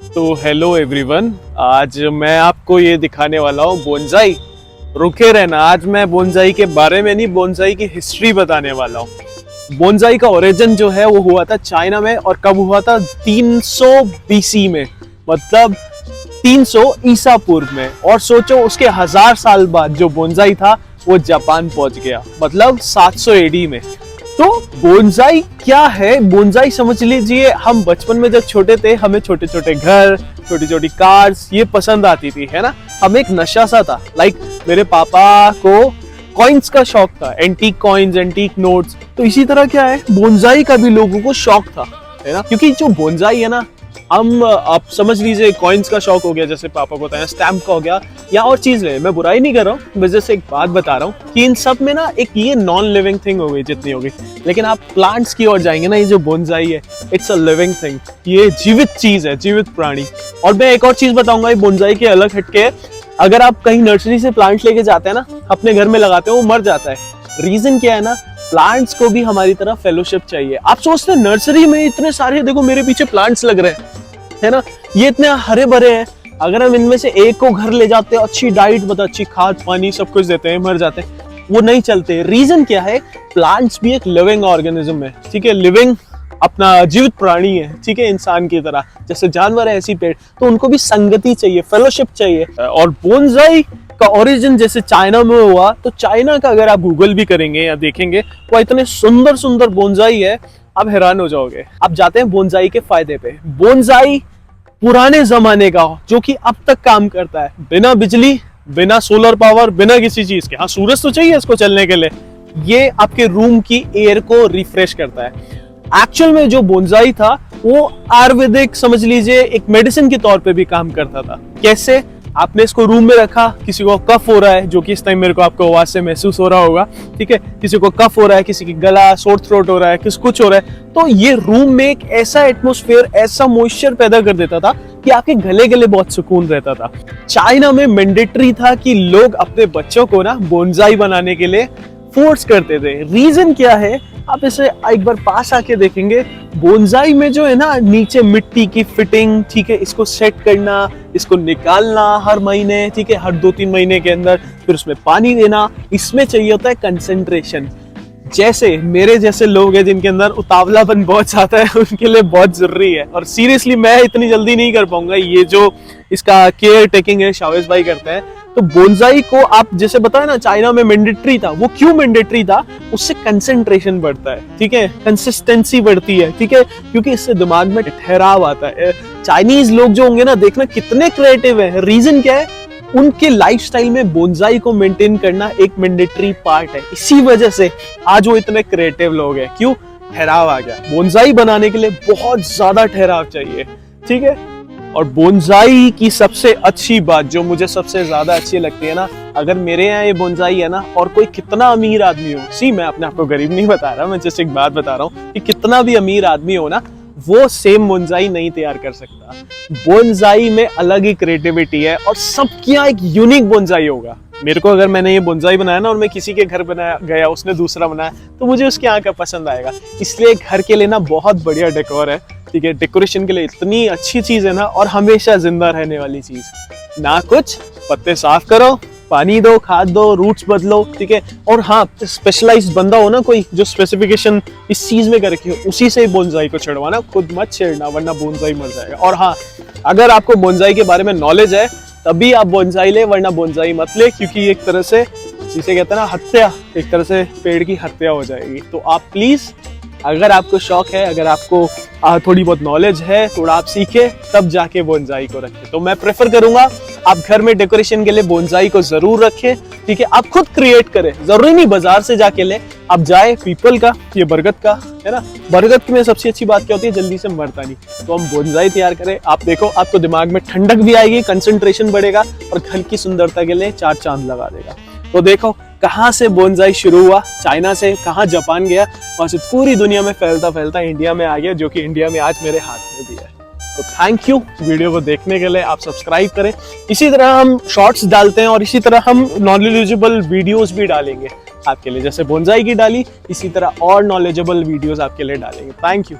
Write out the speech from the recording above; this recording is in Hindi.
तो हेलो एवरीवन, आज मैं आपको ये दिखाने वाला हूँ बोनसाई। रुके रहना, आज मैं बोनसाई के बारे में नहीं, बोनसाई की हिस्ट्री बताने वाला हूँ। बोनसाई का ओरिजिन जो है वो हुआ था चाइना में, और कब हुआ था? 300 BC में, मतलब 300 ईसा पूर्व में। और सोचो उसके 1000 साल बाद जो बोनसाई था वो जापान पहुंच गया, मतलब 700 AD में। तो बोनसाई क्या है? बोनसाई समझ लीजिए, हम बचपन में जब छोटे थे हमें छोटे छोटे घर, छोटी छोटी कार्स ये पसंद आती थी, है ना। हमें एक नशा सा था। लाइक मेरे पापा को कॉइन्स का शौक था, एंटीक कॉइन्स, एंटीक नोट्स। तो इसी तरह क्या है, बोनसाई का भी लोगों को शौक था, है ना। क्योंकि जो बोनसाई है ना, हम आप समझ लीजिए कॉइन्स का शौक हो गया, जैसे पापा को होता है, स्टैम्प का हो गया, या और चीज ले। मैं बुराई नहीं कर रहा हूँ, मैं जैसे एक बात बता रहा हूँ कि इन सब में ना एक ये नॉन लिविंग थिंग हो गई जितनी हो गई। लेकिन आप प्लांट्स की ओर जाएंगे ना, ये जो बोनसाई है इट्स अ लिविंग थिंग, ये जीवित चीज है, जीवित प्राणी। और मैं एक और चीज बताऊंगा ये बोनसाई के अलग हटके, अगर आप कहीं नर्सरी से प्लांट लेके जाते हैं ना, अपने घर में लगाते हो, वो मर जाता है। रीजन क्या है ना, प्लांट्स को भी हमारी तरह फेलोशिप चाहिए। आप सोचते हैं नर्सरी में इतने सारे, देखो मेरे पीछे प्लांट्स लग रहे हैं, है ना, ये इतने हरे भरे हैं। अगर हम इनमें से एक को घर ले जाते हैं, अच्छी डाइट, मतलब अच्छी खाद पानी सब कुछ देते हैं, मर जाते हैं, वो नहीं चलते। रीजन क्या है, प्लांट्स भी एक लिविंग ऑर्गेनिज्म है, ठीक है, लिविंग अपना जीवित प्राणी है, ठीक है, इंसान की तरह। जैसे जानवर है ऐसी पेड़, तो उनको भी संगति चाहिए, फेलोशिप चाहिए। और बोनसाई का ओरिजिन जैसे चाइना में हुआ, तो चाइना का अगर आप गूगल भी करेंगे या देखेंगे, वो इतने सुंदर सुंदर बोनसाई है, आप हैरान हो जाओगे। अब जाते हैं बोनसाई के फायदे पे। बोनसाई पुराने जमाने का हो, जो कि अब तक काम करता है, बिना बिजली, बिना सोलर पावर, बिना किसी चीज के। हाँ, सूरज तो चाहिए इसको चलने के लिए। ये आपके रूम की एयर को रिफ्रेश करता है। एक्चुअल में जो बोनसाई था वो आयुर्वेदिक, समझ लीजिए एक मेडिसिन के तौर पे भी काम करता था। कैसे? आपने इसको रूम में रखा, किसी को कफ हो रहा है, जो कि इस टाइम मेरे को आपको आवाज से महसूस हो रहा होगा, ठीक है, किसी को कफ हो रहा है, किसी की गला, सोर थ्रोट हो रहा है, किसी कुछ हो रहा है, तो ये रूम में एक ऐसा एटमॉस्फेयर, ऐसा मॉइस्चर पैदा कर देता था कि आपके गले गले बहुत सुकून रहता था। चाइना में मैंडेटरी था कि लोग अपने बच्चों को ना बोनसाई बनाने के लिए फोर्स करते थे। रीजन क्या है, आप इसे एक बार पास आके देखेंगे। बोनसाई में जो है ना, नीचे मिट्टी की फिटिंग, ठीक है, इसको सेट करना, इसको निकालना हर महीने, ठीक है, हर 2-3 महीने के अंदर, फिर उसमें पानी देना, इसमें चाहिए होता है कंसंट्रेशन। जैसे मेरे जैसे लोग हैं जिनके अंदर उतावलापन बहुत ज्यादा है, उनके लिए बहुत जरूरी है। और सीरियसली मैं इतनी जल्दी नहीं कर पाऊंगा, ये जो इसका केयर टेकिंग है शावेज भाई करते हैं। तो बोनसाई को आप जैसे बताया ना, चाइना में मैंडेटरी था। वो क्यों मैंडेटरी था? उससे कंसंट्रेशन बढ़ता है, ठीक है, कंसिस्टेंसी बढ़ती है, ठीक है, क्योंकि इससे दिमाग में ठहराव आता है। चाइनीज लोग जो होंगे ना, देखना कितने क्रिएटिव है। रीजन क्या है, उनके लाइफस्टाइल में बोनसाई को मेंटेन करना एक मैंडेटरी पार्ट है। इसी वजह से आज वो इतने क्रिएटिव लोग हैं। क्यों? ठहराव आ गया। बोनसाई बनाने के लिए बहुत ज्यादा ठहराव चाहिए, ठीक है। और बोनसाई की सबसे अच्छी बात जो मुझे सबसे ज्यादा अच्छी लगती है ना, अगर मेरे यहाँ ये बोनसाई है ना, और कोई कितना अमीर आदमी हो, सी मैं अपने आप को गरीब नहीं बता रहा, मैं जैसे एक बात बता रहा हूँ कि कितना भी अमीर आदमी हो ना, वो सेम बोनसाई नहीं तैयार कर सकता। बोनसाई में अलग ही क्रिएटिविटी है, और सबके यहाँ एक यूनिक बोनसाई होगा। मेरे को अगर मैंने ये बोनसाई बनाया ना, और मैं किसी के घर बनाया गया, उसने दूसरा बनाया, तो मुझे उसके यहाँ का पसंद आएगा। इसलिए घर के लिए ना बहुत बढ़िया डेकोर है, ठीक है, डेकोरेशन के लिए इतनी अच्छी चीज है ना, और हमेशा जिंदा रहने वाली चीज ना। कुछ पत्ते साफ करो, पानी दो, खाद दो, रूट्स बदलो, ठीक है। और हाँ, स्पेशलाइज्ड बंदा हो ना कोई, जो स्पेसिफिकेशन इस चीज में कर रखी हो, उसी से बोनसाई को छेड़वाना, खुद मत छेड़ना, वरना बोनसाई मर जाएगा। और हाँ, अगर आपको बोनसाई के बारे में नॉलेज है तभी आप बोनसाई ले, वरना बोनसाई मत ले, क्योंकि एक तरह से जिसे कहते हैं ना हत्या, एक तरह से पेड़ की हत्या हो जाएगी। तो आप प्लीज, अगर आपको शौक है, अगर आपको थोड़ी बहुत नॉलेज है, थोड़ा आप सीखे, तब जाके बोनसाई को रखें। तो मैं प्रेफर करूंगा आप घर में डेकोरेशन के लिए बोनसाई को जरूर रखें, ठीक है। आप खुद क्रिएट करें, जरूरी नहीं बाजार से जाके ले, आप जाए पीपल का, ये बरगद का है ना। बरगद में सबसे अच्छी बात क्या होती है, जल्दी से मरता नहीं। तो हम बोनसाई तैयार करें, आप देखो, आपको दिमाग में ठंडक भी आएगी, कंसंट्रेशन बढ़ेगा, और घर की सुंदरता के लिए 4 चांद लगा देगा। तो देखो कहाँ से बोनसाई शुरू हुआ, चाइना से, कहाँ जापान गया, वहां से पूरी दुनिया में फैलता फैलता इंडिया में आ गया, जो कि इंडिया में आज मेरे हाथ में भी है। तो थैंक यू वीडियो को देखने के लिए। आप सब्सक्राइब करें। इसी तरह हम शॉर्ट्स डालते हैं, और इसी तरह हम नॉलेजेबल वीडियोस भी डालेंगे आपके लिए, जैसे बोनसाई की डाली, इसी तरह और नॉलेजेबल वीडियोस आपके लिए डालेंगे। Thank you.